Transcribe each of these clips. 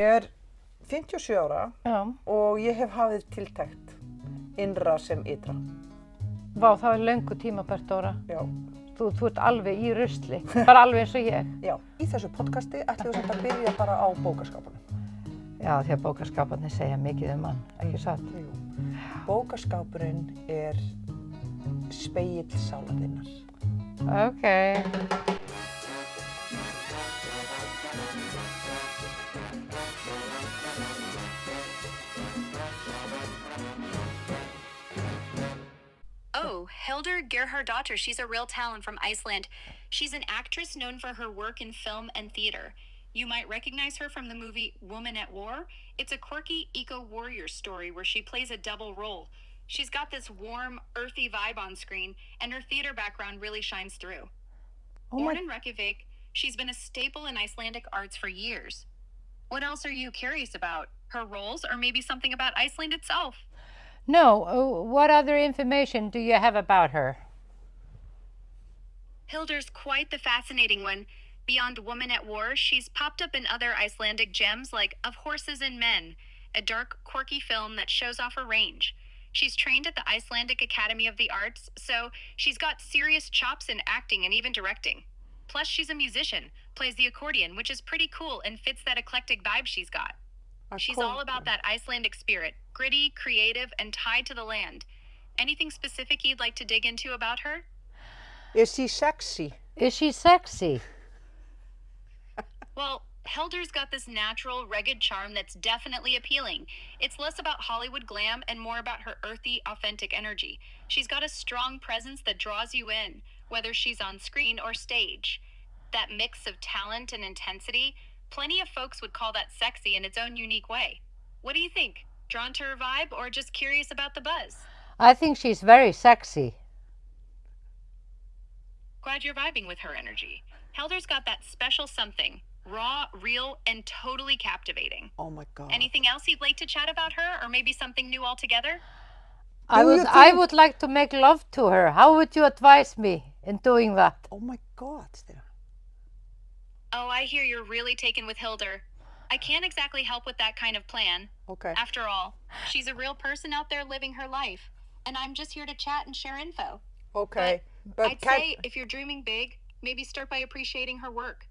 Ég er 57 ára og ég hef hafið tiltekt innra sem ytra. Vá, það er löngu tímabært, Dóra. Já. Þú ert alveg í rusli, bara alveg eins og ég. Já, í þessu podcasti ætlum við samt að byrja bara á bókaskápunum. Já, því að bókaskáparnir segja mikið um hann, ekki satt? Jú. Bókaskápurinn er spegill sálar þinnar. Okay. Oh, Hildur Gerhardóttir, she's a real talent from Iceland. She's an actress known for her work in film and theater. You might recognize her from the movie Woman at War. It's a quirky eco-warrior story where she plays a double role. She's got this warm, earthy vibe on screen, and her theater background really shines through. Born in Reykjavik, she's been a staple in Icelandic arts for years. What else are you curious about? Her roles, or maybe something about Iceland itself? No, what other information do you have about her? Hilder's quite the fascinating one. Beyond Woman at War, she's popped up in other Icelandic gems like Of Horses and Men, a dark, quirky film that shows off her range. She's trained at the Icelandic Academy of the Arts, so she's got serious chops in acting and even directing. Plus, she's a musician, plays the accordion, which is pretty cool and fits that eclectic vibe she's got. She's all about that Icelandic spirit, gritty, creative, and tied to the land. Anything specific you'd like to dig into about her? Is she sexy? Is she sexy? Well, Hilder's got this natural, rugged charm that's definitely appealing. It's less about Hollywood glam and more about her earthy, authentic energy. She's got a strong presence that draws you in, whether she's on screen or stage. That mix of talent and intensity, plenty of folks would call that sexy in its own unique way. What do you think? Drawn to her vibe or just curious about the buzz? I think she's very sexy. Glad you're vibing with her energy. Hilder's got that special something. Raw, real, and totally captivating. Oh my God. Anything else you'd like to chat about her, or maybe something new altogether? I would like to make love to her. How would you advise me in doing that? Oh my God, Stina. Oh, I hear you're really taken with Hildur. I can't exactly help with that kind of plan. Okay. After all, she's a real person out there living her life, and I'm just here to chat and share info. Okay. But I'd say if you're dreaming big, maybe start by appreciating her work.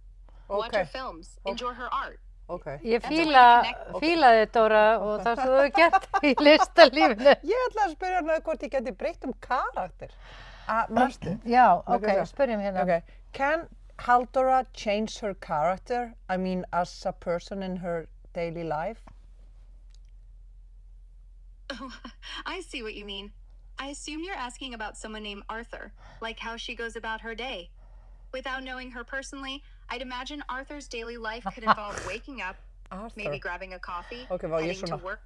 Watch her films, enjoy her art. Okay. Ég fílaði Dóra og það sem þú hefur gert í listalífinu. Ég ætla að spyrja hana hvort ég geti breytt karakter. Manstu? Já, ok, spyrjum hérna. Okay. Can Halldóra change her character? I mean, as a person in her daily life? Oh, I see what you mean. I assume you're asking about someone named Arthur, like how she goes about her day. Without knowing her personally, I'd imagine Arthur's daily life could involve waking up, maybe grabbing a coffee, heading to work.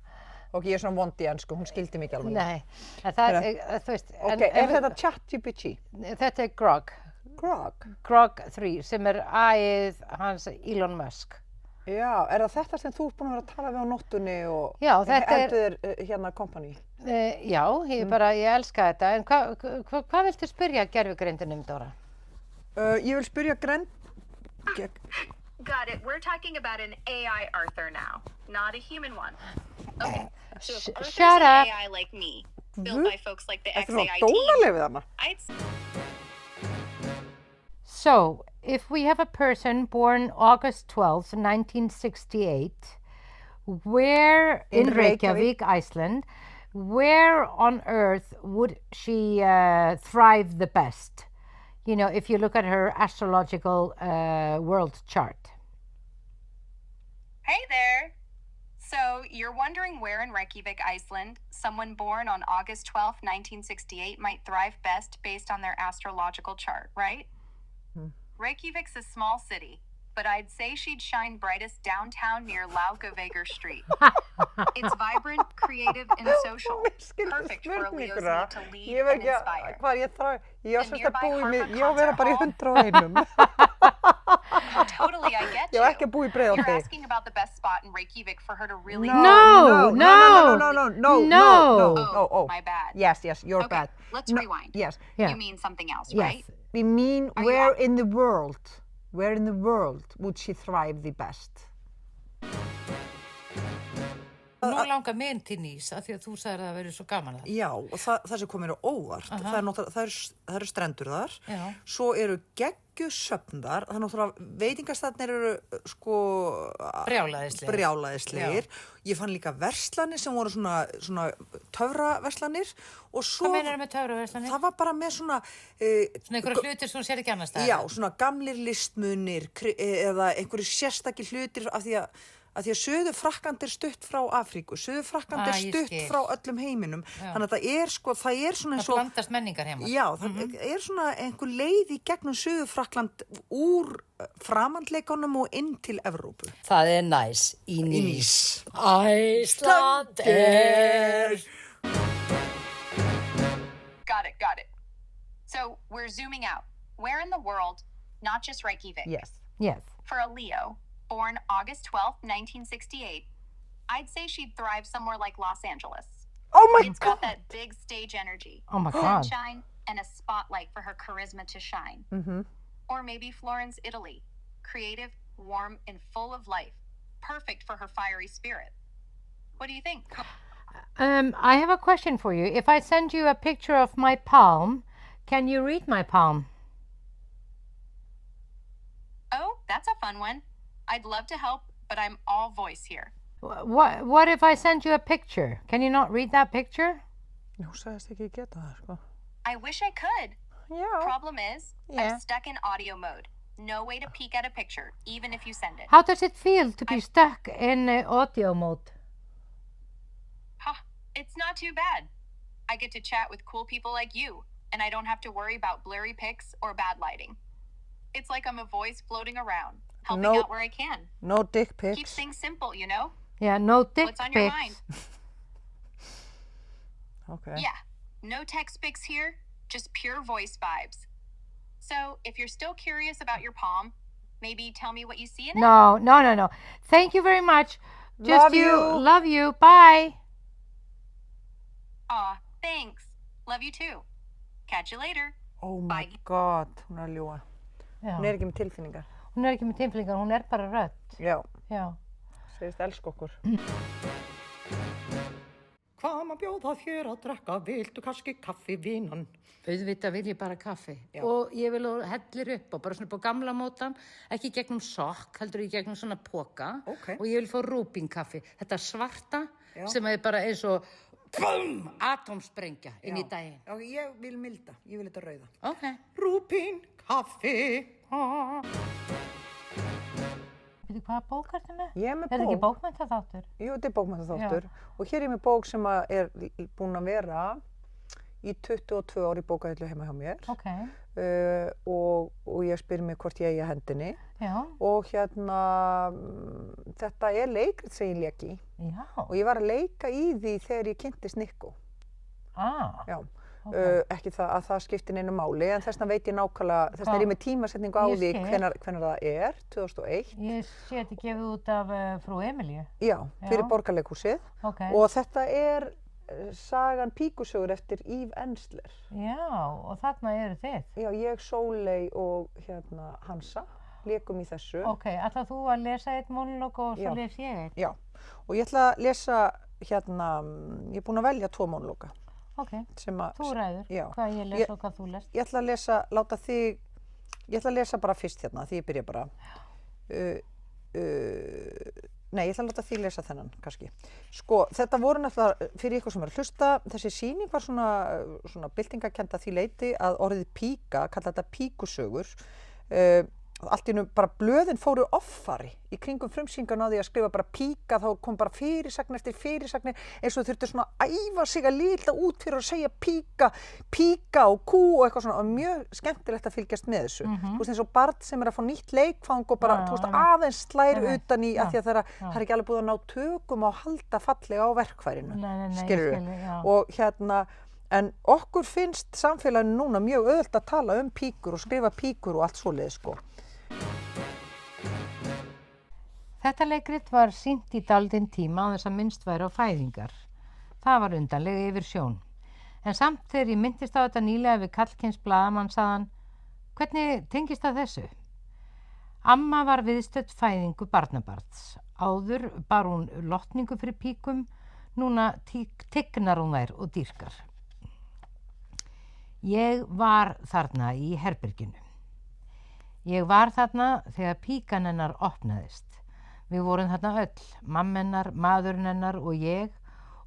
Ok, ég er svona vond í ensku, hún skildi mig ekki alveg. Nei, það þú veist. Ok, er þetta ChatGPT? Þetta er Grok. Grok? Grok 3, sem er æð hans Elon Musk. Já, er það þetta sem þú ert búin að vera að tala við á nóttunni og já, þetta er hérna company? Já, ég elska þetta, en hvað viltu spyrja gervigreindinum, Dóra? Ég vil spyrja Got it. We're talking about an AI Arthur now, not a human one. Okay. So if Arthur's an AI like me, built by folks like the XAI team, So, if we have a person born August 12th, 1968, where in Reykjavik, Iceland, where on earth would she thrive the best? You know, if you look at her astrological world chart. Hey there! So, you're wondering where in Reykjavik, Iceland, someone born on August 12th, 1968 might thrive best based on their astrological chart, right? Reykjavik's a small city, but I'd say she'd shine brightest downtown near Laugavegur Street. It's vibrant, creative, and social. Perfect for a Leo sign to lead and inspire. Ég var svolítið að búi ég var að vera bara í 101. Totally, I get you. Ég var ekki að búi í Breiðholti. You're asking about the best spot in Reykjavik for her to really... No. Oh, my bad. Yes, you're bad. Let's rewind. Yes. You mean something else, right? We mean where in the world would she thrive the best? Nú langar mig til Nýs af því að þú sagðir að það verið svo gaman þar. Já, og það sem kom mér á óvart, það eru strendur þar, Já. svo eru geggjusöfn þar, það er náttúrulega veitingastæðnir eru sko brjálæðislegir. Ég fann líka verslanir sem voru svona töfraverslanir og svo... Hvað meinar með töfraverslanir? Það var bara með svona... Svona einhverja hlutir sem þú sér ekki annars staðar? Já, svona gamlir listmunir eða einhverju sérstakir hlutir af því að Suður-Frakkland stutt frá Afríku, Suður-Frakkland stutt frá öllum heiminum. Þannig að það er svona eins og... Það blandast menningar heima. Já, það er svona einhver leið í gegnum Suður-Frakkland úr framhandleikunum og inn til Evrópu. Það er næs í Nýs. Icelandair. Got it. So we're zooming out. Where in the world, not just Reykjavik, Yes. for a Leo, born August 12th, 1968, I'd say she'd thrive somewhere like Los Angeles. Oh my It's God. got that big stage energy, Oh my God. sunshine, and a spotlight for her charisma to shine. Mm-hmm. Or maybe Florence, Italy, creative, warm, and full of life, perfect for her fiery spirit. What do you think? I have a question for you. If I send you a picture of my palm, can you read my palm? Oh, that's a fun one. I'd love to help, but I'm all voice here. What if I send you a picture? Can you not read that picture? Hún sagðist ekki geta það, sko. I wish I could. Já. Problem is, Yeah. I'm stuck in audio mode. No way to peek at a picture, even if you send it. How does it feel to be stuck in audio mode? Huh, it's not too bad. I get to chat with cool people like you, and I don't have to worry about blurry pics or bad lighting. It's like I'm a voice floating around, helping No. out where I can. No dick Keeps pics. things simple, you know? Yeah, no dick What's on your pics. mind? Okay. Yeah, no text pics here, just pure voice vibes. So, if you're still curious about your palm, maybe tell me what you see in it? No. Thank you very much. Just Love you. Love you. Bye. Aw, thanks. Love you too. Catch you later. Oh my Bye. God, hún er að ljúga. Já. Hún er ekki með tilfinningar. Hún er ekki með tilfinningar, hún er bara rödd. Já, Já. segist elska okkur. Hvað má bjóða þér að drekka, viltu kannski kaffi vínan? Auðvitað vil ég bara kaffi. Já. Og ég vil hellir upp og bara svona upp á gamla mótan, ekki í gegnum sokk, heldur í gegnum svona poka. Ok. Og ég vil fá rúbínkaffi. Þetta svarta Já. sem er bara eins og bum, atómsprengja inn í daginn. Já, ég vil milda, ég vil þetta rauða. Ok. Rúbín, kaffi. Veitu hvaða bók ertu með? Ég er með Er þetta ekki bók. bókmenntaþáttur? Jú, þetta er bókmenntaþáttur. Og hér er mér bók sem að er búin að vera í 22 ár í bókahillu heima hjá mér. Ok. Og ég spyr mig hvort ég eigi að hendinni. Já. Og hérna, þetta er leikrit sem ég lék í. Já. Og ég var að leika í því þegar ég kynntist Nico. Já. Ok. Ekki það að það skiptir neinu máli, en þess vegna veit ég nákvæmlega, þess vegna er ég með tímasetningu á Ég því skil. hvenær það er, 2001. Ég sé þetta gefið út af frú Emilíu. Já, fyrir Já. Borgarleikhúsið. Ok. Og þetta er sagan Píkusögur eftir Yves Ensler. Já, og þarna eru þið. Já, ég, Sóley og hérna Hansa lékum í þessu. Ok, ætlað þú að lesa eitt monolog og svo Já. les ég eitt? Já, og ég ætla að lesa hérna, ég er búin að velja 2 monologa. Ok, Sem að, þú ræður Já. hvað ég les og hvað þú lest. Ég ætla að lesa, ég ætla að lesa bara fyrst hérna, því ég byrja bara. Nei, ég ætla að láta því lesa þennan, kannski. Sko, þetta voru náttúrulega, fyrir ykkur sem er að hlusta, þessi sýning var svona byltingakenda því leyti að orðið píka, kalla þetta píkusögur. Allt í einu bara blöðin fóru offari í kringum frumsýningar náði að skrifa bara píka, þá kom bara fyrirsagnir eftir fyrirsagnir, eins og þurfti svona að æfa sig að lita út fyrir að segja píka og kú og eitthvað svona, og mjög skemmtilegt að fylgjast með þessu. Þú veist, eins og barn sem er að fá nýtt leikfang og bara, þú veist, aðeins slær utan í, af því að það er ekki alveg búið að ná tökum á að halda fallega á verkfærinu, Nei, skilurðu? ég skil, já. Og hérna, en okkur finnst samfélaginu núna mjög auðvelt að tala um píkur og skrifa píkur og allt svoleiðis, sko. Þetta leikrit var sýnt í dálítinn tíma á þess að minnst væri á fæðingar. Það var undarlega yfir sjón. En samt þegar ég minntist á þetta nýlega við kallkyns blaðamann sagðan, hvernig tengist það þessu? Amma var viðstödd fæðingu barnabarns. Á áður bar hún lotningu fyrir píkum, núna tignar hún þær og dýrkar. Ég var þarna í herberginu. Ég var þarna þegar píkan hennar opnaðist. Við vorum þarna öll, mamma hennar, maðurinn hennar og ég,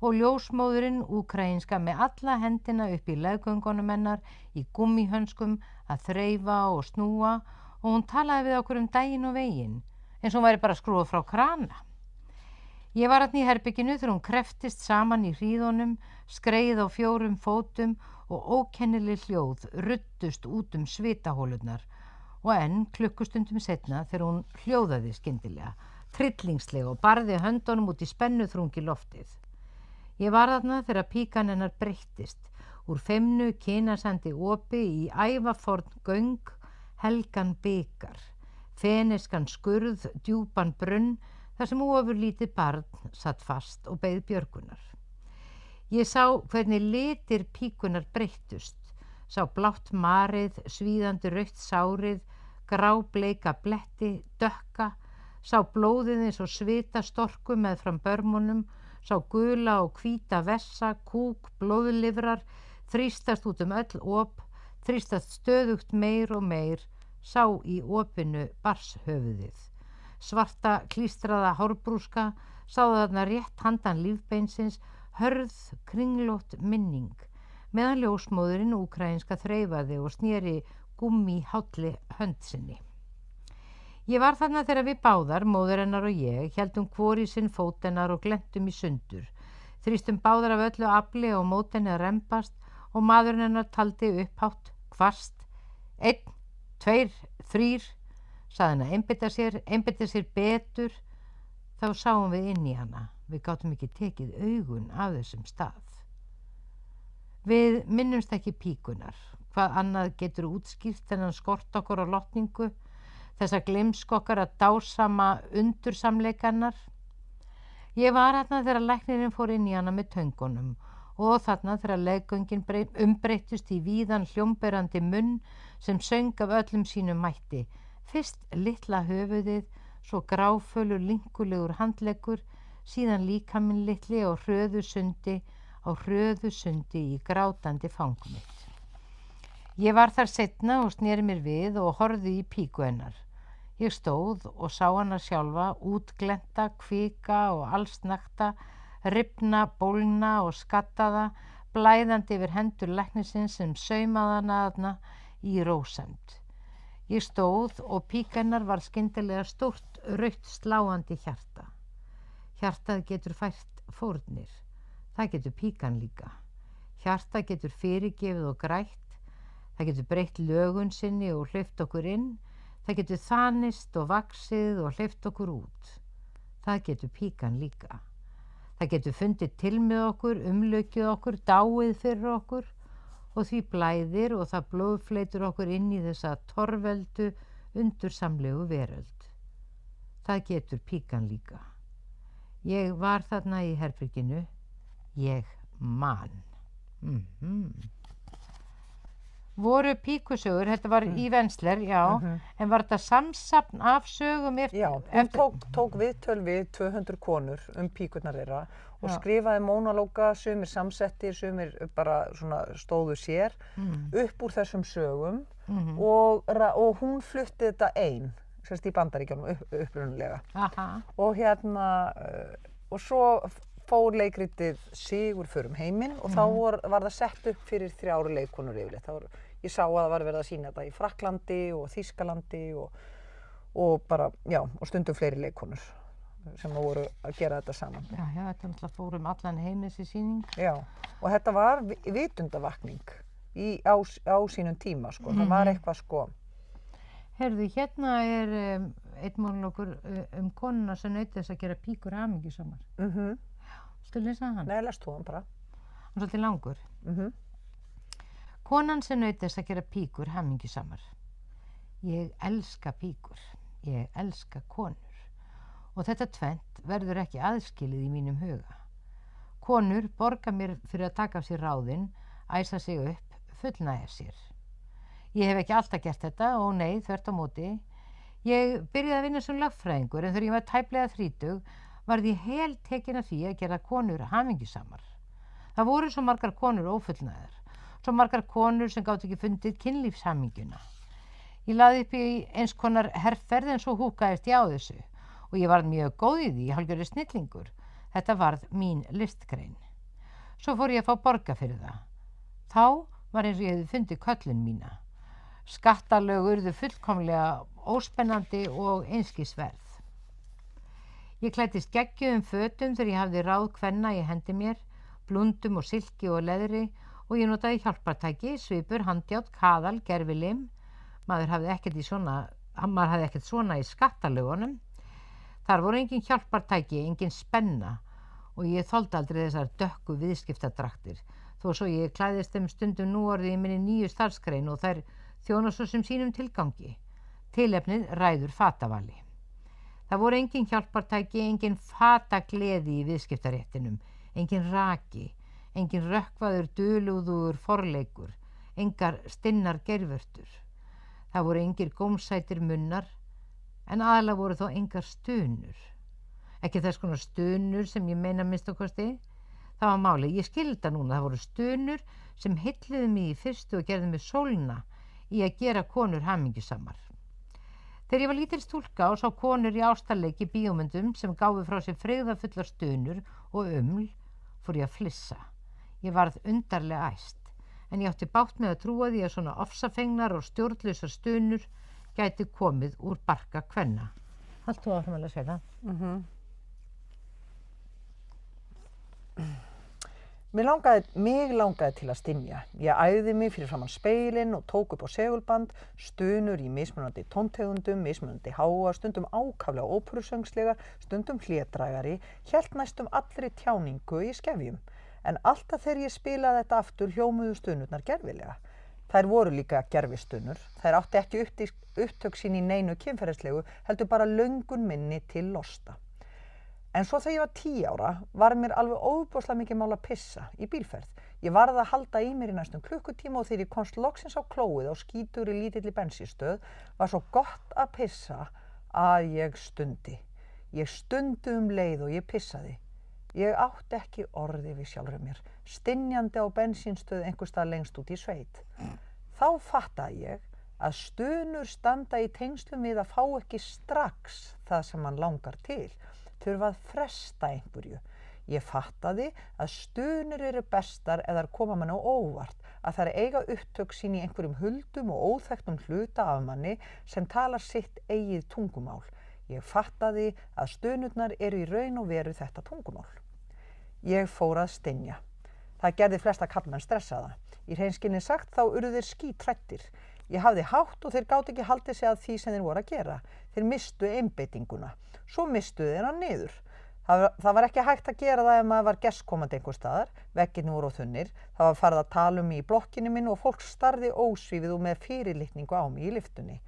og ljósmóðurinn úkraínska með alla hendina upp í leggöngunum hennar í gummihönskum að þreifa og snúa, og hún talaði við okkur daginn og veginn, eins og hún væri bara skrúfað frá krana. Ég var þarna í herberginu þegar hún kreftist saman í hríðunum, skreið á 4 fótum og ókennileg hljóð ruddust út svitahólurnar, og enn klukkustundum seinna þegar hún hljóðaði skyndilega, trillingslega, og barði höndunum út í spennuþrungi loftið. Ég var þarna þegar píkan hennar breyttist úr feimnu kinasandi opi í ævaforn göng, helgan bikar, feneskan skurð, djúpan brunn, þar sem ofurlítið barn satt fast og beið björgunar. Ég sá hvernig litir píkunar breyttust, sá blátt marið, svíðandi rautt sárið, grábleika bletti, dökka, sá blóðið eins og svita storku með fram börmunum, sá gula og hvíta vessa, kúk, blóðlifrar, þrýstast út öll op, þrýstast stöðugt meir og meir, sá í opinu barshöfuðið. Svarta klístraða hárbrúska, sá þarna rétt handan lífbeinsins, hörð, kringlótt minning, meðan ljósmóðurinn úkraínska þreifaði og sneri gummihálli hönd sinni. Ég var þarna þegar við báðar, móðir hennar og ég, héldum hvor í sinn fót hennar og glentum í sundur, þrýstum báðar af öllu afli og mót henni að rembast, og maðurinn hennar taldi upphátt, hvasst, 1, 2, 3, sagði henni að einbeita sér betur. Þá sáum við inn í hana. Við gátum ekki tekið augun af þessum stað. Við minnumst ekki píkunar. Hvað annað getur útskýrt þennan skort okkur á lotningu, þessa gleymskokkar að dásama undursamleikannar. Ég var þarna þegar læknirinn fór inn í hana með töngunum, og þarna þegar leggöngin umbreyttust í víðan hljómberandi munn sem söng af öllum sínum mætti. Fyrst litla höfuðið, svo gráfölur linkulegur handleggur, síðan líkaminn litli á hröðu sundi í grátandi fang mitt. Ég var þar seinna og sneri mér við og horfði í píku hennar. Ég stóð og sá hana sjálfa, útglenta, kvika og allsnakta, rifna, bólna og skattaða, blæðandi yfir hendur læknisins sem saumaði hana í rósemd. Ég stóð og píka hennar var skyndilega stórt, rautt sláandi hjarta. Hjartað getur fært fórnir. Það getur píkan líka. Hjarta getur fyrirgefið og grætt. Það getur breytt lögun sinni og hleypt okkur inn. Það getur þanist og vaxið og hleypt okkur út. Það getur píkan líka. Það getur fundið til með okkur, umlaukið okkur, dáið fyrir okkur, og því blæðir og það blóðfleitur okkur inn í þessa torveldu, undursamlegu veröld. Það getur píkan líka. Ég var þarna í herberginu. Ég man. Voru píkusögur, þetta var í Vensler, já, en var þetta samsafn af sögum eftir? Já, hún tók viðtöl við 200 konur píkurnar þeirra og skrifaði mónalóga, sumir samsettir, sumir bara svona stóðu sér upp úr þessum sögum og hún flutti þetta ein, sérst í Bandaríkjunum upprunalega. Og svo fór leikritið sigur fyrir heiminn og þá var það sett upp fyrir 3 leikkonur yfirleitt. Ég sá að það var verið að sýna þetta í Frakklandi og Þýskalandi og bara, já, og stundum fleiri leikkonur sem voru að gera þetta saman. Já, þetta náttúrulega fór allan heim þessi sýning. Já, og þetta var vitundavakning á sínum tíma, sko. Það var eitthvað, sko. Heyrðu, hérna einn mónológur konuna sem naut þess að gera píkur hamingjusamar. Viltu lesa hann? Nei, lestu hann bara. Hann er svolítið langur. Konan sem naut þess að gera píkur hamingjusamar. Ég elska píkur. Ég elska konur. Og þetta tvennt verður ekki aðskilið í mínum huga. Konur borga mér fyrir að taka af sér ráðin, æsa sig upp, fullnægja sér. Ég hef ekki alltaf gert þetta og nei, þvert á móti. Ég byrjaði að vinna sem lögfræðingur en þegar ég var tæplega 30 varð ég heltekin af því að gera konur hamingjusamar. Það voru svo margar konur ófullnægðar, svo margar konur sem gátu ekki fundið kynlífshamingjuna. Ég laði upp í eins konar herferð en svo húkaðist ég á þessu og ég varð mjög góð í því, hálfgerður snillingur. Þetta varð mín listgrein. Svo fór ég að fá borga fyrir það. Þá var eins og ég hefði fundið köllun mína. Skattalög urðu fullkomlega óspennandi og einskisverð. Ég klæddist geggjuðum fötum þegar ég hafði ráð kvenna í hendi mér, blúndum og silki og leðri og ég notaði hjálpartæki, svipur, handjárn, kaðal, gervilim. Maður hafði ekkert svona í skattalögunum. Þar voru engin hjálpartæki, engin spenna og ég þoldi aldrei þessar dökku viðskiptadraktir þó svo ég klæðist þeim stundum núorðið í minni nýju starfsgrein og þær þjóna svo sem sínum tilgangi. Tilefnið ræður fatavali. Það voru engin hjálpartæki, engin fatagleði í viðskiptaréttinum, engin raki, engin rökkvaður dulúður forleikur, engar stinnar geirvörtur. Það voru engir gómsætir munnar, en aðalega voru þó engar stunur. Ekki þess konar stunur sem ég meina minnst okkosti. Það var málið, ég skilda núna, það voru stunur sem heilluðu mig í fyrstu og gerðu mig sólna í að gera konur hamingjusamar. Þegar ég var lítil stúlka og sá konur í ástarleik í bíómyndum sem gáfu frá sér frigðafullar stunur og fór ég að flissa. Ég varð undarlega æst. En ég átti bágt með að trúa því að svona ofsafengnar og stjórnlausar stunur gæti komið úr barka kvenna. Haltu þú áfram að segja það? Mig langaði til að stynja. Ég æfði mig fyrir framan speilinn og tók upp á segulband, stunur í mismunandi tóntegundum, mismunandi háa, stundum ákaflega óperusöngslegar, stundum hlédrægari, hélt næstum allri tjáningu í skefjum. En alltaf þegar ég spilaði þetta aftur hljómuðu stunurnar gervilega. Þær voru líka gervistunur. Þær átti ekki upptök sín í neinu kynferðislegu, heldur bara löngun minni til losta. En svo þegar ég var 10 ára var mér alveg ofboðslega mikið mál að pissa í bílferð. Ég varð að halda í mér í næstum klukkutíma og þegar ég komst loksins á klóið á skítugri lítilli bensínstöð var svo gott að pissa að ég stundi. Ég stundi leið og ég pissaði. Ég átti ekki orði við sjálfur mér, stynjandi á bensínstöð einhvers staðar lengst út í sveit. Þá fattaði ég að stunur standa í tengslum við að fá ekki strax það sem mann langar til, þurfa að fresta einhverju. Ég fattaði að stunur eru bestar eða koma mann á óvart, að þær eiga upptök sín í einhverjum huldum og óþekktum hluta af manni sem talar sitt eigið tungumál. Ég fattaði að stunurnar eru í raun og veru þetta tungumál. Ég fór að stynja. Það gerði flesta karlmenn stressaða. Í hreinskilni sagt þá urðu þeir skítrættir. Ég hafði hátt og þeir gátu ekki haldið sig að því sem þeir voru að gera. Þeir mistu einbeitinguna. Svo mistuðu þeir hann niður. Það var ekki hægt að gera það ef maður var gestkomandi einhvers staðar. Veggirnir voru þunnir. Það var farið að tala um mig í blokkinni minn og fólk starði ósvífið og með fyrirlitningu á mig í lyftunni.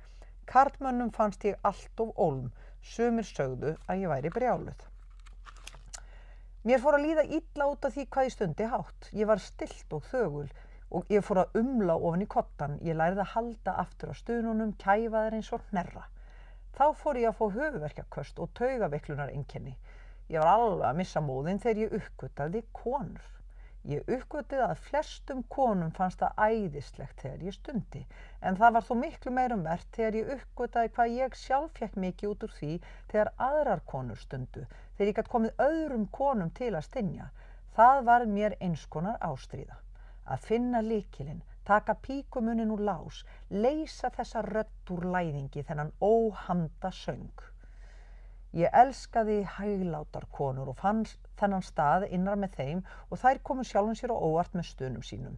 Karlmönnum fannst ég allt of ólm. Sumir sögðu að ég væri brjáluð. Mér fór að líða illa út af því hvað ég stundi hátt. Ég var stillt og þögul og ég fór að umla ofan í kottan. Ég lærði að halda aftur á stununum, kæfa þær eins og hnerra. Þá fór ég að fá höfuðverkjaköst og taugaveiklunar-einkenni. Ég var alveg að missa móðinn þegar ég uppgötaði konur. Ég uppgötaði að flestum konum fannst það æðislegt þegar ég stundi, en það var þó miklu meirum vert þegar ég uppgötaði hvað ég sjálf fékk mikið út úr því þegar aðrar konur stundu, þegar ég gat komið öðrum konum til að stynja. Það var mér eins konar ástríða. Að finna lykilinn, taka píkumuninn úr lás, leysa þessa rödd úr læðingi, þennan óhamda söng. Ég elskaði hæglátar konur og fann þennan stað innra með þeim og þær komu sjálfum sér á óvart með stunum sínum.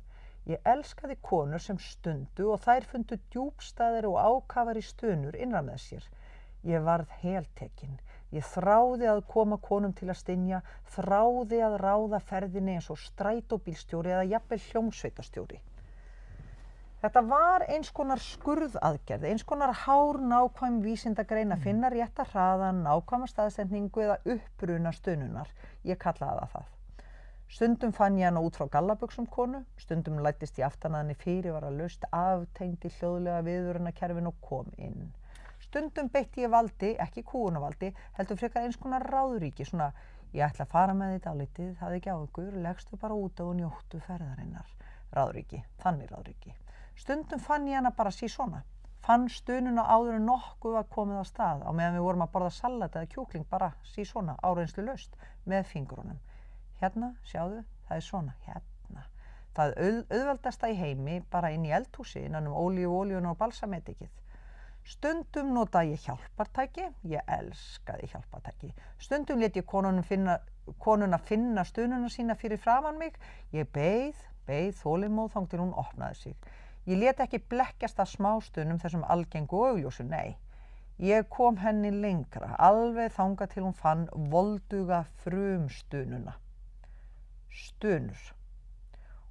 Ég elskaði konur sem stundu og þær fundu djúpstæðir og ákafari stunur innra með sér. Ég varð heltekin. Ég þráði að koma konum til að stynja, þráði að ráða ferðinni eins og strætóbílstjóri eða jafnvel hljómsveitarstjóri. Þetta var eins konar skurðaðgerð, eins konar hárnákvæm vísindagrein að finna rétta hraðan, nákvæma staðsetningu eða uppruna stununar. Ég kallaði það það. Stundum fann ég hana út frá gallabuxum konu, stundum læddist ég aftan að henni fyrirvaralaust, aftengdi hljóðlega viðvörunarkerfin og kom inn. Stundum beitti ég valdi, ekki kúgunarvaldi, heldur frekar eins konar ráðríki, svona, ég ætla að fara með þitt álitið, það ekki á ykkur, leggstu bara út og njóttu ferðarinnar. Ráðríki, þannig ráðríki. Stundum fann ég hana bara svona. Fann stununa áður en nokkuð var komið á stað á meðan við vorum að borða salat eða kjúkling bara svona áreynslulaust með fingrunum. Hérna, sjáðu, það er svona, hérna. Það auðveldasta í heimi bara inn í eldhúsi innan olíuna og balsametikið. Stundum nota ég hjálpartæki, ég elskaði hjálpartæki. Stundum lét ég konuna finna stununa sína fyrir framan mig. Ég beið þolinmóð þangað til hún opnaði sig. Ég lét ekki blekkjast af smástunum þessum algengu og augljósu, nei. Ég kom henni lengra, alveg þangað til hún fann volduga frumstununa. Stunur.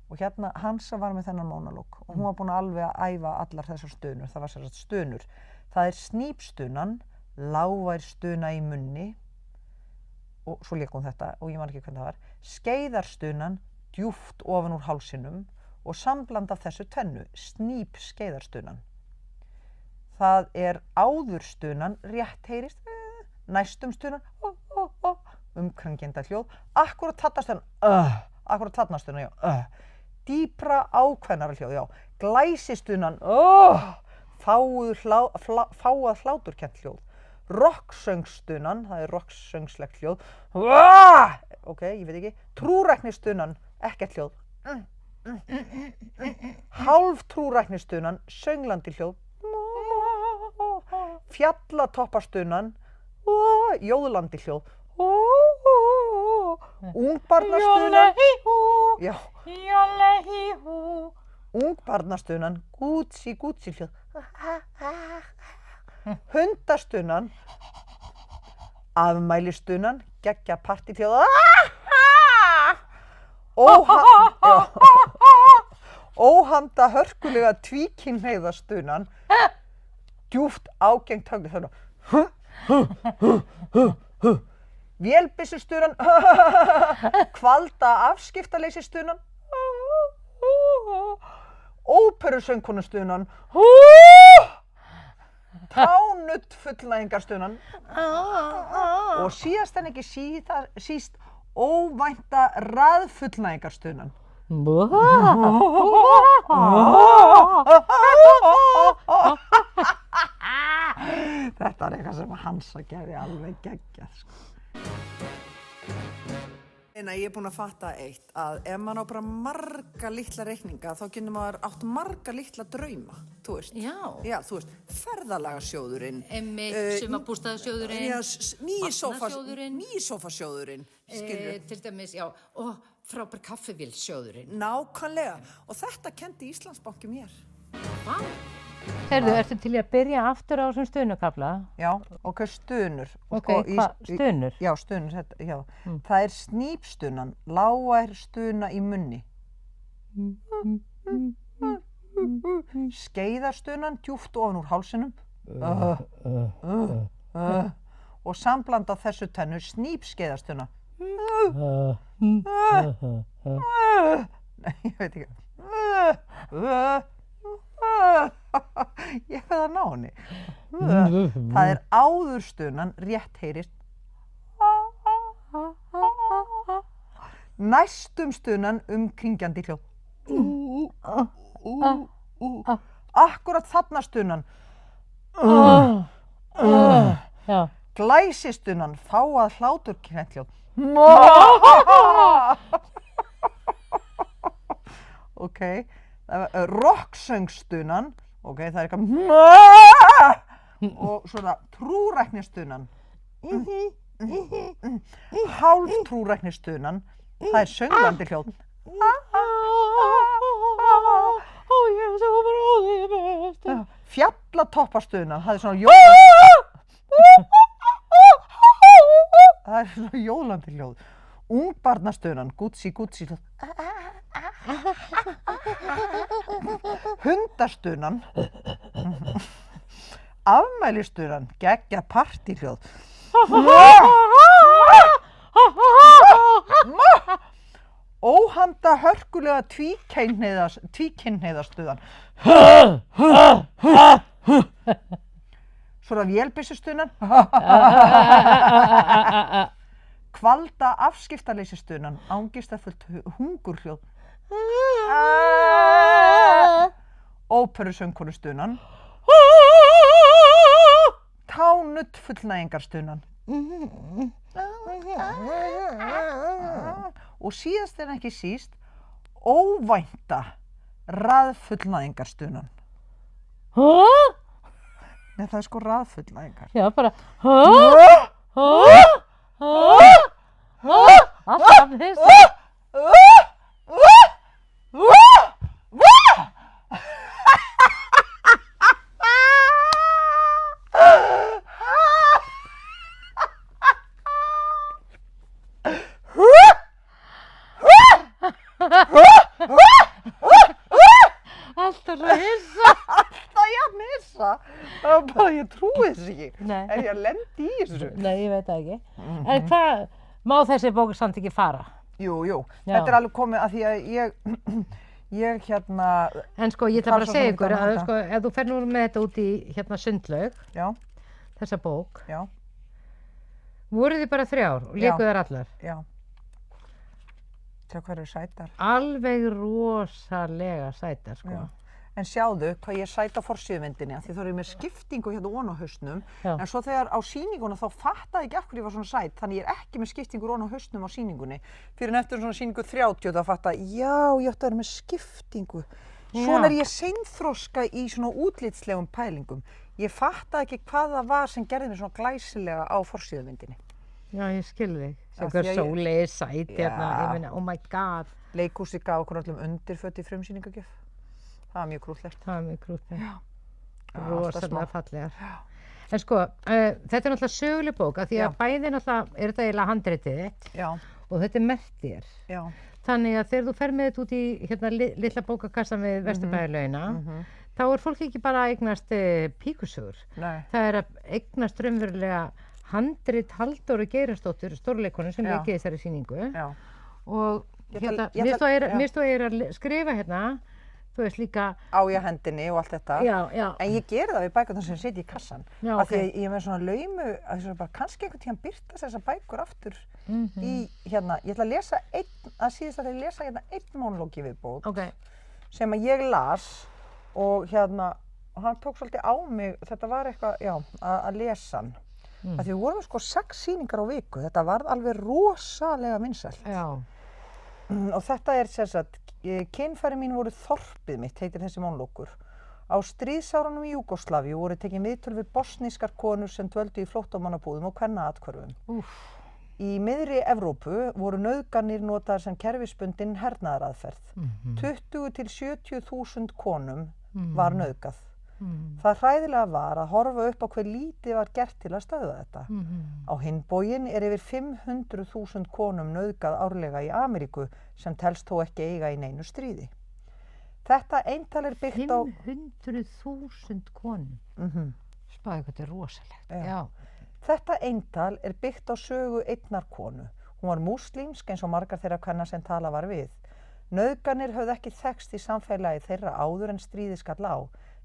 Og hérna Hansa var með þennan mónalóg og hún var búin alveg að æfa allar þessar stunur. Það var sem sagt stunur. Það er snípstunan, lágvær stuna í munni, og svo lék hún þetta og ég man ekki hvernig það var, skeiðarstunan, djúpt ofan úr hálsinum og sambland af þessu tvennu, snípskeiðarstunan. Það er áðurstunan, rétt heyrist, næstum stunan, umkranginda hljóð, akkúrat þarna stunan, já, dýpra ákveðnara hljóð, já, glæsistunan, fáað hláturkennt hljóð, rocksöngstunan, það er rocksöngslegt hljóð, ok, ég veit ekki, trúræknistunan, ekkert hljóð, hálftrúræknistunan, sönglandi hljóð, fjallatoppastunan, jóðlandi hljóð, ungbarnastunan, já, ungbarnastunan, gútsi hljóð, hundastunan, afmælistunan, geggja partíhljóð, óhamda hörkulega tvíkynhneigðastunan, djúpt ágengt högg þarna, vélbyssustunan, kvalda afskiptaleysistunan, óperusöngkonustunan, tánutt fullnægingarstunan og síðast en ekki síst óvænta raðfullnægingarstunan. Þetta er eitthvað sem Hansa gerði alveg geggjað. Ég er búin að fatta eitt, að ef maður á bara marga litla reikninga þá getur maður átt marga litla drauma, þú veist. Já, þú veist, ferðalagarsjóðurinn. Sumarbústaðasjóðurinn. Nýi sófasjóðurinn. Til dæmis, já, og frábær kaffivélssjóðurinn. Nákvæmlega. Og þetta kenndi Íslandsbanki mér. Vá. Heyrðu, ertu til í að byrja aftur á þessum stunukafla? Já, ok, stunur. Ok, hvað, stunur? Já, stunur, já. Það er snípstunan, lágvær stuna í munni. Skeiðarstunan, djúpt ofan úr hálsinum. Og sambland af þessu tvennu, snípskeiðarstuna. Nei, ég veit ekki. Ég veið að ná henni. Það er áðurstunan, rétt heyrist. Næstum stunan, umkringjandi hljóð. Akkúrat þarna stunan. Glæsistunan, fáað hláturkennt hljóð. Ok. Rocksöngstunan, ok, það er eitthvað og svona trúræknistunan, hálftrúræknistunan, það er sönglandi hljóð, fjallatoppastunan, það er svona jóðlandi hljóð, ungbarnastunan, gútsi hljóð, hundastunan, afmælistunan, geggja partíhljóð, óhamda hörkulega tvíkynhneigðastunan, Svo er það vélbyssustunan. Kvalda afskiptaleysistunan, ángistafullt hungurhljóð. Óperusöngkonustunan. Tánutt fullnægingarstunan. Og síðast en ekki síst, óvænta raðfullnægingarstunan. Nei, það er sko raðfullnægingar. Já, bara alltaf hissa. Alltaf svo hissa. Það ég að missa. Það var bara, ég trúi þessu ekki. Nei. Er ég að lendi í þessu? Nei, ég veit það ekki. En hvað, má þessi bók samt ekki fara? Jú. Já. Þetta er alveg komið að því að ég hérna, En sko, ég ætla bara Þarf að svo segja sem ykkur ekki að að sko, ef þú fer nú með þetta út í hérna Sundlaug, já, þessa bók, já, voru þið bara 3 og léku þær allar. já. Sjá hvað eru sætar. Alveg rosalega sætar, sko. Já. En sjáðu hvað ég sæt á forsíðumyndinni, af því þá er ég með skiptingu hérna ofan á hausnum, Já. en svo þegar á sýninguna þá fattaði ekki af hverju ég var svona sæt, þannig ég er ekki með skiptingu ofan á hausnum á sýningunni. Fyrir en eftir svona sýningu 30 þá fattaði, já, ég ætti að vera með skiptingu. Svona er ég seinþroska í svona útlitslegum pælingum. Ég fattaði ekki hvað það var sem gerði mig svona glæsilega á forsíðumyndinni. Já, ég skil þig. Af Sér því að ég- Sóley er sæt hérna, Já. ég meina, oh my god, Leikhúsið gaf okkur öllum undirföt í frumsýningagjöf. Það var mjög krúttlegt. það er mjög krútið. Já, alltaf Rosalega smá. fallegar. En sko, þetta er náttúrulega söguleg bók, af því að Já. bæði náttúrulega er þetta eiginlega handritið þitt Já, og þetta er mert þér. já, Þannig að þegar þú fer með þetta út í hérna litla bókakassan við Vesturbæjarlaugina, þá er fólk ekki bara að eignast píkusögur. nei, Það er að eignast raunverulega handrit Halldóru Geirarsdóttur, stórleikonu sem Já. leikið í þessari sýningu. já. Og Ég hérna, ætla- ég mér ætla- stóð ég að skrifa hérna, þú veist líka, Á ég hendinni og allt þetta. já, En ég geri það við bækurnar sem setja í kassan. Já, Af því ok. að ég er með svona laumu, að þess að bara kannski einhvern tíðan byrtast þessar bækur aftur í hérna. Ég ætla að lesa að síðast að ég lesa hérna einn monolog í viðbót ok, sem að ég las og hérna, og hann tók svolítið á mig, þetta var eitthvað, já, að lesa hann. Af því við vorum sko 6 sýningar á viku, þetta varð alveg rosalega vinsælt. já, Og þetta er sem sagt, kynfæri mín voru þorpið mitt, heitir þessi monologur. Á stríðsárunum í Júgóslavíu voru tekin viðtöl við bosnískar konur sem dvöldu í flóttamannabúðum og kvennaathvörfum. Í miðri Evrópu voru nauðganir notaðar sem kerfisbundin hernaðaraðferð. 20 til 70.000 konum var nauðgað. Það hræðilega var að horfa upp á hver lítið var gert til að stöðva þetta. Á hinn bóginn er yfir 500.000 konum nauðgað árlega í Ameríku sem telst þó ekki eiga í neinu stríði. Þetta eintal er byggt á... 500.000 konum. Spáðu hvað þetta er rosalegt. Já. Þetta eintal er byggt á sögu einnar konu. Hún var múslímsk eins og margar þeirra kvenna sem tala var við. Nauðganir höfðu ekki þekkst í samfélagi þeirra áður en stríðið skall á.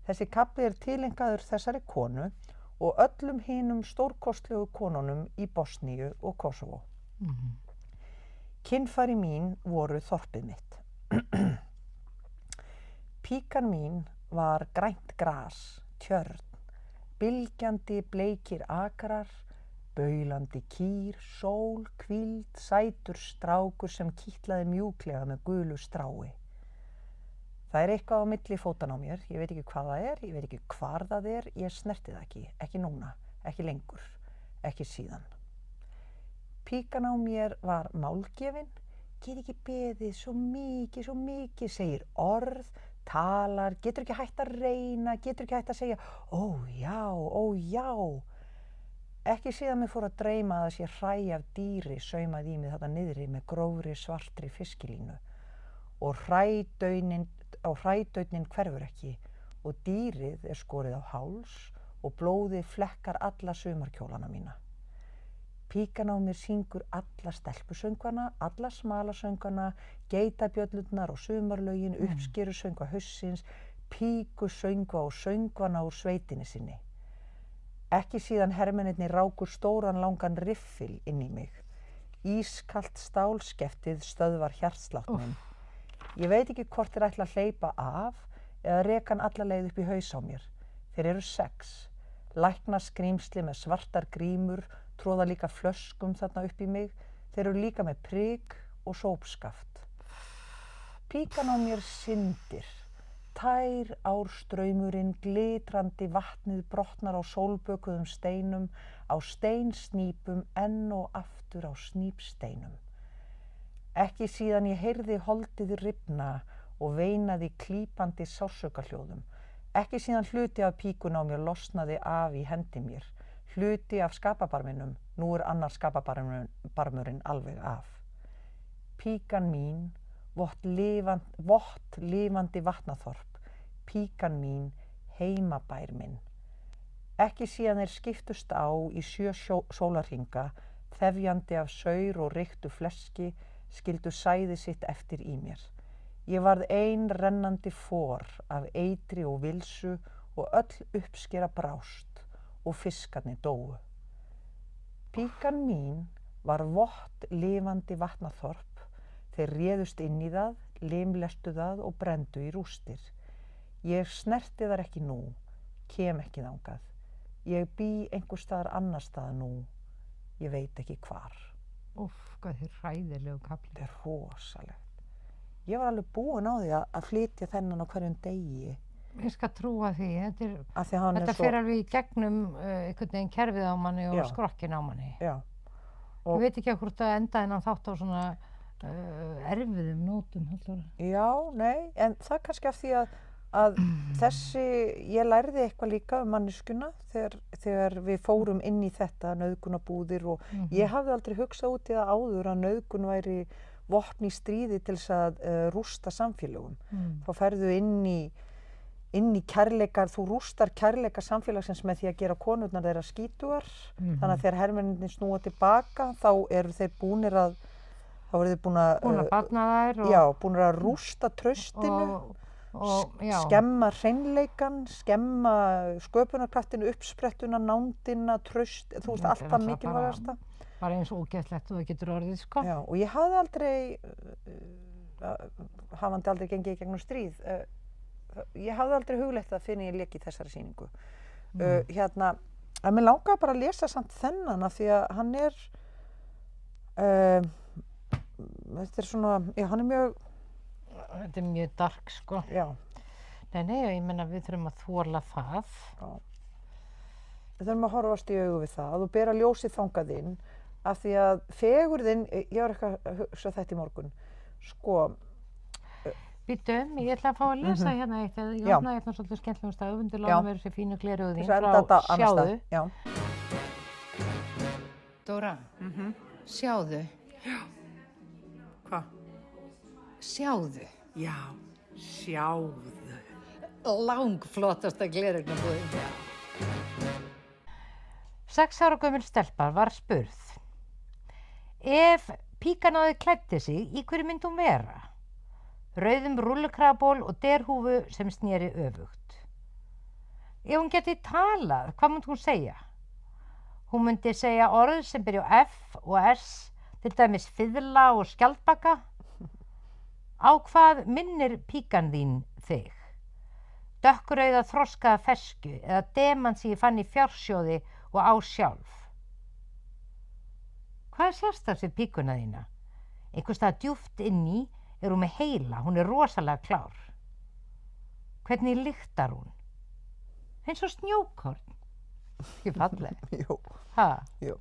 Þessi kafli er tilengaður þessari konu og öllum hinum stórkostlegu konunum í Bosníu og Kosovo. Kynfæri mín voru þorpið mitt. Píkan mín var grænt gras, tjörn, bylgjandi bleikir akrar, baulandi kýr, sól, hvíld, sætur strákur sem kitlaði mjúklega með gulu strái. Það er eitthvað á milli fótanna á mér, ég veit ekki hvað það er, ég veit ekki hvar það er, ég snerti það ekki, ekki núna, ekki lengur, ekki síðan. Píkan á mér var málgefin, get ekki beðið svo mikið, segir orð, talar, getur ekki hægt að reyna, getur ekki hægt að segja ó já. Ekki síðan mér fór að dreyma að það sé hræ af dýri saumað í mig þarna niðri með grófri svartri fiskilínu og hrædaunin hverfur ekki og dýrið er skorið á háls og blóðið flekkar alla sumarkjólana mína. Píkan á mér syngur alla stelpusöngvana, alla smalasöngvana, geitabjöllurnar og sumarlögin, uppskerusöngva haussins, píkusöngva og söngvana úr sveitinni sinni. Ekki síðan hermennirnir ráku stóran langan riffil inn í mig. Ískalt stálskeftið stöðvar hjartslátt minn. Ég veit ekki hvort þeir ætla að hleypa af eða reka hann alla leið upp í haus á mér. Þeir eru 6. Læknaskrímsli með svartar grímur tróða líka flöskum þarna upp í mig. Þeir eru líka með prik og sópskaft. Píkan á mér syndir. Tær árstraumurinn, glitrandi vatnið brotnar á sólbökuðum steinum, á steinsnýpum, enn og aftur á snýpsteinum. Ekki síðan ég heyrði holdið rifna og veinaði klípandi sársaukahljóðum. Ekki síðan hluti af píkun á mér losnaði af í hendi mér. Hluti af skapabarminum, nú annar skapabarmurinn alveg af. Píkan mín, vott lifandi vatnaþorp, píkan mín, heimabær minn. Ekki síðan þeir skiptust á í 7 sólarhringa, þefjandi af saur og reyktu fleski, skildu sæði sitt eftir í mér. Ég varð ein rennandi for af eitri og vilsu og öll uppskera brást og fiskarnir dóu. Píkan mín var vott lifandi vatnaþorp. Þeir réðust inn í það, limlestu það og brenndu í rústir. Ég snerti þar ekki nú, kem ekki þangað. Ég bý einhvers staðar annar staðar nú, ég veit ekki hvar. Úff, hvað þið hræðilegu kafli. Þetta er rosalegt. Ég var alveg búin á því að flytja þennan á hverjum degi. Ég skal trúa því. Þetta fer alveg í gegnum einhvern veginn kerfið á manni og skrokkin á manni. Já. Ég veit ekki hvort að enda innan þátt á svona erfiðum nótum. Já, nei, en það kannski af því að ég lærði eitthvað líka manneskjuna þegar við fórum inn í þetta nauðgunarbúðir og ég hafði aldrei hugsað út í það áður að nauðgun væri vopn í stríði til þess að rústa samfélögum. Þá ferðu inn í kærleikar, þú rústar kærleika samfélagsins með því að gera konurnar þeirra skítugar. Þannig að þegar hermennirnir snúa tilbaka þá eru þeir búnir að barna þær búnir að rústa traustinu, skemma hreinleikan, skemma sköpunarkraftinu, uppsprettuna, nándina, traust, þú veist, allt það mikilvægasta. Bara eins ógeðslegt og það getur orðið, sko. Já, og ég hafði aldrei, hafandi aldrei gengið í gegnum stríð, ég hafði aldrei hugleitt það fyrir ég lék í þessari sýningu. En mér langaði bara að lesa samt þennan af því að hann er, þetta er svona, já, hann er mjög... Þetta er mjög dark, sko. Já. Nei, ég meina við þurfum að þola það. Já. Við þurfum að horfast í augu við það og bera ljósið þangað inn af því að fegurðin, ég var eitthvað að hugsa þetta í morgun, sko... Býttu, ég ætla að fá að lesa hérna eitt, ég opnaði hérna svolítið skemmtilegum stað, undir lána mér þessi fínu gleraugu þín frá Sjáðu. Já. Dóra, sjáðu. Já. Hvað? Sjáðu. Já, sjáðu. Langflottasta gleraugnabúðin. 6 ára gömul stelpa var spurð. Ef píkan á þig klæddi sig, í hverju myndi hún vera? Rauðum rúllukraból og derhúfu sem sneri öfugt. Ef hún geti talað, hvað myndi hún segja? Hún myndi segja orð sem byrja á F og S, til dæmis fiðla og skjaldbaka. Á hvað minnir píkan þín þig? Dökkrauða þroskaða fesku eða demant sem ég fann í fjársjóði og á sjálf? Hvað er sérstakt við píkuna þína? Einhvers staðar djúpt inn í er hún með heila, hún er rosalega klár. Hvernig lyktar hún? Eins og snjókorn. Ekki fallegt. Jú. Ha? Jú.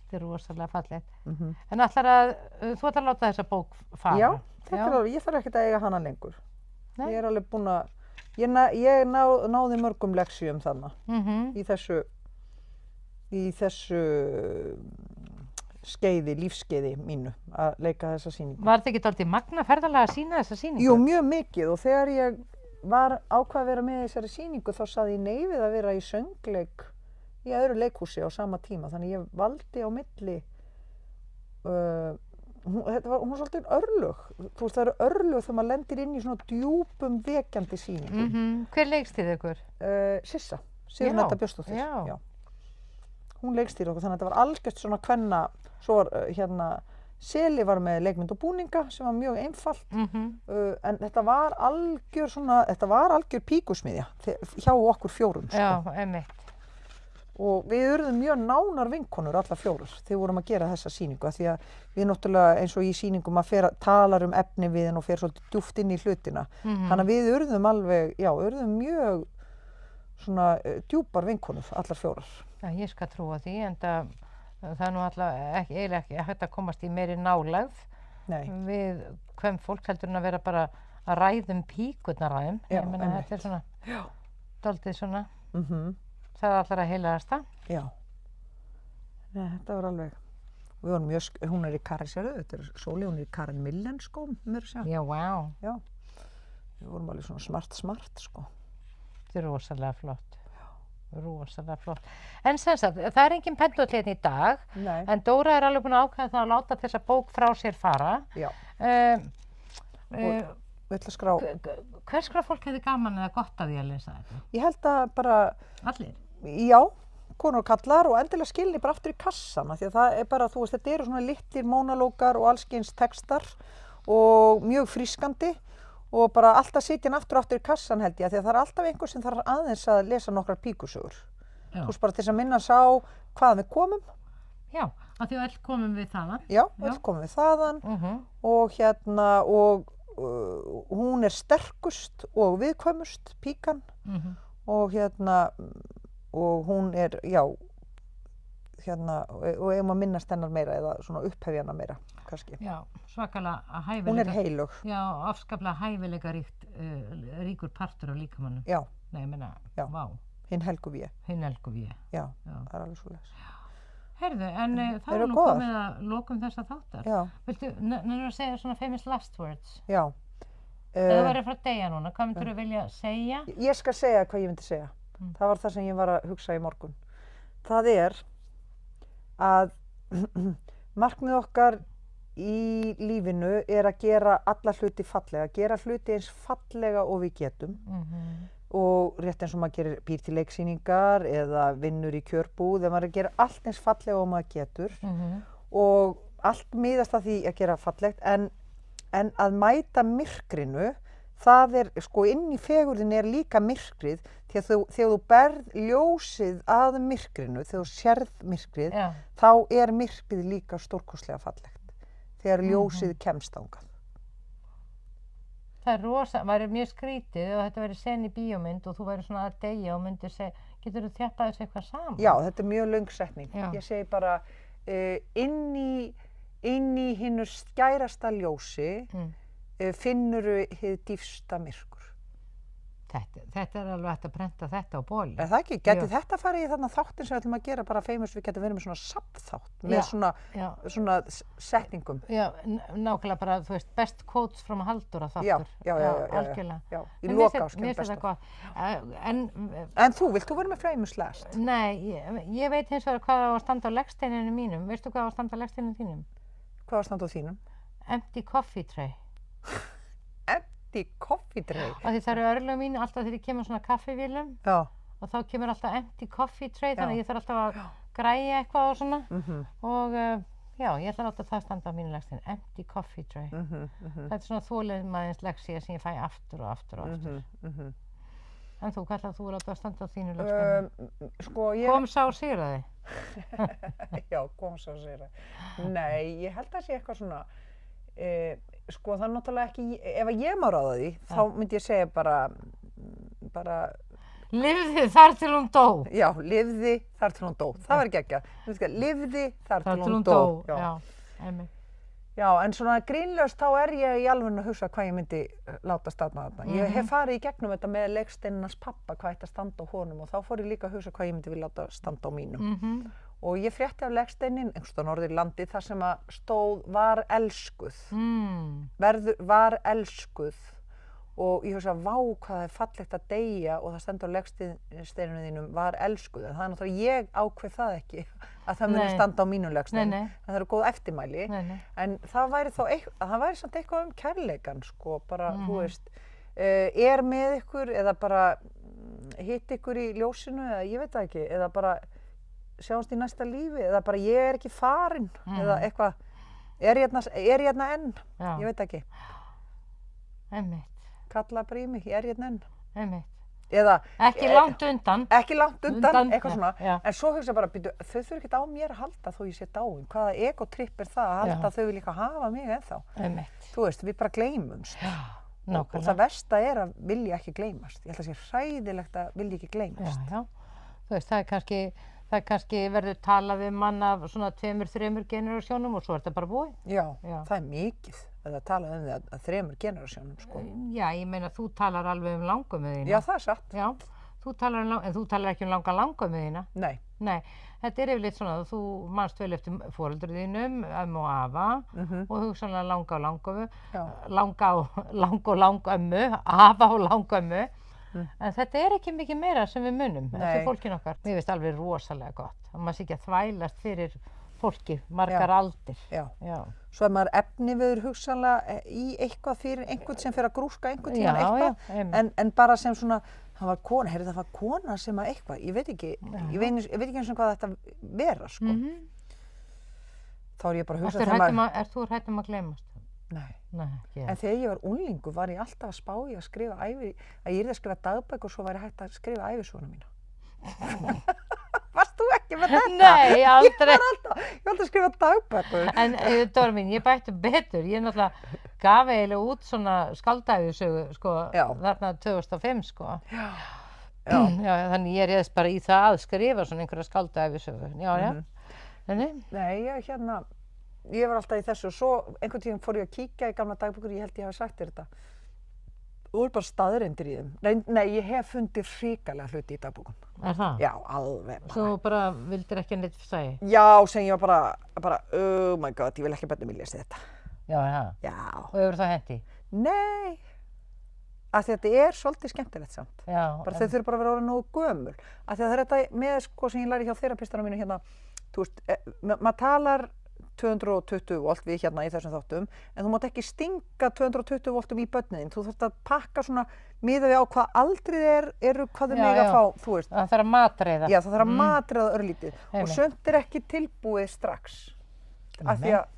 Þetta er rosalega fallegt. En þú ætlar að láta þessa bók fara? Já, ég þarf ekkert að eiga hana lengur. Nei. Ég er alveg búin að, ég náði mörgum leksíum þarna í þessu lífskeiði mínu að leika þessa sýningu. Var þetta ekki dálítið magna ferðalega að sýna þessa sýningu? Jú, mjög mikið og þegar ég var ákvað að vera með þessari sýningu þá sagði ég nei við að vera í söngleik í öðru leikhúsi á sama tíma. Þannig ég valdi á milli, hún var svolítið örlög. Þú veist það eru örlög þegar maður lendir inn í svona djúpum vekjandi sýningum. Hver leikstýrði ykkur? Sissa, Sigrún Edda Björnsdóttir. Já. hún leikstýrði okkur, þannig að þetta var algjört svona kvenna, svo var Seli var með leikmynd og búninga sem var mjög einfalt, en þetta var algjör píkusmiðja hjá okkur fjórum, sko. Já, einmitt. Og við urðum mjög nánar vinkonur allar fjórar þegar við vorum að gera þessa sýningu, af því að við náttúrulega eins og í sýningum að talar efni við henn og fer svolítið djúpt inn í hlutina. Þannig að við urðum urðum mjög svona djúpar vinkonur allar fjórar. Já, ég skal trúa því, en það er nú eiginlega ekki hægt að komast í meiri nálægð við kvenfólk heldur en að vera bara að ræða píkurnar að þeim. Ég meina, þetta svona, dálítið svona, það er allar að heilaðasta. Já, þetta var alveg, við vorum hún í Karen, sérðu, þetta Sóli, hún í Karen Millen skóm, mér að segja. Já, wow. Já, við vorum alveg svona smart, sko. Þetta er rosalega flott. Rosalega flott. En sem sagt, það er engin pendúll hérna í dag, en Dóra er alveg búin að ákveða það að láta þessa bók frá sér fara. Já. Og við ætlum að skrá. Hvers konar fólk hefði gaman eða gott af því að lesa þetta? Ég held að bara... Allir? Já, konur og kallar og endilega skilni bara aftur í kassana, því að það er bara, þú veist, þetta eru svona litlir mónalógar og allskyns textar og mjög frískandi. Og bara alltaf sitja hann aftur í kassan held ég, því að það er alltaf einhver sem þarf aðeins að lesa nokkrar píkusögur. Þú veist bara til þess að minna sá hvaðan við komum. Já, af því að öll komum við þaðan. Já, öll komum við þaðan og hún er sterkust og viðkvæmust, píkan. Og og hún er, og ef maður minnast hennar meira eða svona upphefja hennar meira, kannski. Já, svakalega hæfileika. Hún er heilög. Já, afskaplega hæfileika ríkur partur af líkamannum. Já. Nei, ég meina, vá. Hinn helgu við. Já, það er alveg svoleiðis. Heyrðu, en það er nú komið að lokum þessa þáttar. Já. Viltu, nennirðu að segja svona famous last words? Já. Eða verður að fara að deyja núna, hvað myndirðu vilja segja? Ég skal segja hvað ég myndi segja. Það var það sem ég var að hugsa í morgun. Það er að markmið okkar í lífinu er að gera alla hluti fallega, gera hluti eins fallega og við getum og rétt eins og maður býr til leiksýningar eða vinnur í kjörbúð, þegar maður gera allt eins fallega og maður getur og allt miðast að því að gera fallegt en að mæta myrkrinu, það er, sko, inn í fegurðinni er líka myrkrið, því að þegar þú berð ljósið að myrkrinu, þegar þú sérð myrkrið, þá er myrkrið líka stórkostlega fallegt, þegar ljósið kemst þangað. Það væri mjög skrítið ef þetta væri sen í bíómynd og þú væri svona að deyja og myndir segja, getur þú þjappað þessu eitthvað saman? Já, þetta er mjög löng setning. Ég segi bara, inn í hinu skærasta ljósi, finnurðu hið dýpsta myrkur. Þetta er alveg hægt að prenta þetta á bóli. Er það ekki? Gæti þetta farið í þarna þáttin sem við ætlum að gera bara famous, við getum verið með svona safnþátt með svona setningum. Já, nákvæmlega bara, þú veist, best quotes from Halldóra þáttur. Já, algjörlega. Já, í lokaáskjönd besta. Mér finnst þetta gott. En þú, vilt þú vera með famous last? Nei, ég veit hins vegar hvað á að standa á legsteininu mínum. Veistu hvað á að standa á legsteininu þínum? Hvað á að standa á þínum? Empty coffee tray. Coffee tray. Því það eru örlög mín alltaf þegar ég kemur svona kaffivélum og þá kemur alltaf empty coffee tray þannig að ég þarf alltaf að græja eitthvað og svona og já, ég ætla að láta það standa á mínu legstein, empty coffee tray. Þetta er svona þolinmæðins leksía sem ég fæ aftur og aftur og aftur. En þú, hvað ætlar þú að láta að standa á þínu legsteinu? Sko, Kom sá sigraði? Já, kom sá sigraði. Nei, ég held að sé eitthvað svona sko, það er náttúrulega ekki, ef ég má ráða því, þá myndi ég segja bara Lifði þar til hún dó. Já, lifði þar til hún dó. Það var geggjað. Lifði þar til hún dó. Já, einmitt. Já, en svona grínlaust þá er ég í alveg að hugsa hvað ég myndi láta standa þarna. Ég hef farið í gegnum þetta með leiksteinarnas pappa, hvað ætti að standa á honum og þá fór ég líka að hugsa hvað ég myndi vilja láta standa á mínum. Og ég frétti af legsteinin, einhvers staðar norður í landi, þar sem að stóð var elskuð. Var elskuð. Og ég hugsa, vá hvað það er fallegt að deyja og það stendur á legsteinunum þínum var elskuð. En það er náttúrulega, ég ákveð það ekki að það muni standa á mínu legstein. Það eru góð eftirmæli. En það væri samt eitthvað kærleikann, sko, bara, þú veist, er með ykkur eða bara hitt ykkur í ljósinu eða ég veit það ekki, eða bara sjáumst í næsta lífi eða bara ég er ekki farin eða eitthvað, er ég hérna enn, Já. ég veit ekki, Einmitt, kalla bara í mig, ég er hérna enn. einmitt. Eða Ekki langt undan. ekki langt undan, Undan, eitthvað já, svona, já. en svo hugsa bara, byrju, þau þurfa ekkert á mér að halda þó ég sé dáin, hvaða egotripp er það að halda Já. þau líka hafa mig ennþá, Einmitt. þú veist, við bara gleymumst. Já, Og það nákvæmlega. versta er að vilja ekki gleymast. Ég held að það sé hræðilegt að vilja ekki gleymast. Já. Þú veist, það er kannski verður talað mann af svona 2-3 generasjónum og svo er þetta bara búið. Já, Já. það er mikið að tala það að 3 generasjónum, sko. Já, ég meina þú talar alveg um langömmu þína. Já, það er satt. Já, en þú talar ekki um langömmu þína. Nei. Nei, þetta er yfirleitt svona að þú manst vel eftir foreldrum þínum, ömmu og afa og hugsanlega langa og langömmu, Já. langa og langömmu, afa og langömmu. En þetta er ekki mikið meira sem við munum eftir fólkin okkar. Mér finnst alveg rosalega gott að maður sé ekki að þvælast fyrir fólki margar aldir. Já. Já. Svo er maður efniviður hugsanlega í eitthvað fyrir einhvern sem fer að grúska einhvern tímann Já, eitthvað. já, einmitt. En bara sem svona, það var kona, það var kona sem að eitthvað, ég veit ekki eins og hvað þetta vera, sko. Þá er ég bara að hugsa Ert þú hrædd að gleymast? Nei. Nei, ekki. En þegar ég var unglingur var ég alltaf að spá í að skrifa að ég yrði að skrifa dagbæk og svo væri hægt að skrifa ævisöguna mína. Varst þú ekki með þetta? Nei, aldrei. Ég var alltaf að skrifa dagbækur. En Dóra mín, ég bætti betur. Ég náttúrulega gaf eiginlega út svona skáldaævisögu, sko, Já. þarna 2005, sko. Já. Já, þannig ég réðst bara í það að skrifa svona einhverja skáldaævisögu. Já. Nei, ég var alltaf í þessu og svo einhvern tíðan fór ég að kíkja í gamla dagbækur, ég held ég hafi sagt þér þetta. Þú er bara staðreyndir í þeim. Nei, ég hef fundið hrikalega hluti í dagbókum. Er það? Já, alveg bara. Þú bara vildir ekki neitt sæði? Já, sem ég var bara, oh my god, ég vil ekki bæta mig lesa þetta. Já. Já. Og hefur það hendi? Nei, af því að þetta er svolítið skemmtilegt samt. Já. Bara þau þurfa bara að vera orðin nógu gömul. Af því að það er þetta með, sko, sem ég læri hjá þerapistarna mínu hérna, þú veist, maður talar 220 volt við hérna í þessum þáttum, en þú mátt ekki stinga 220 voltum í börnin. Þú þarft að pakka svona miðað við á hvað aldrið eru, hvað þau mega að fá, þú veist. Það þarf að matreiða. Já, það þarf að matreiða örlítið. Og sumt er ekki tilbúið strax. Af því að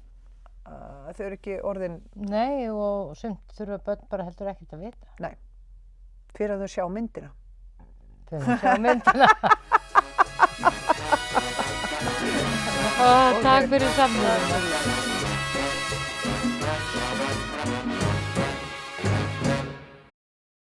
þau eru ekki orðin... Nei, og sumt þurfa börn bara heldur ekkert að vita. Nei, fyrir að þau sjá myndina. Fyrir að sjá myndina. Takk fyrir samverðina.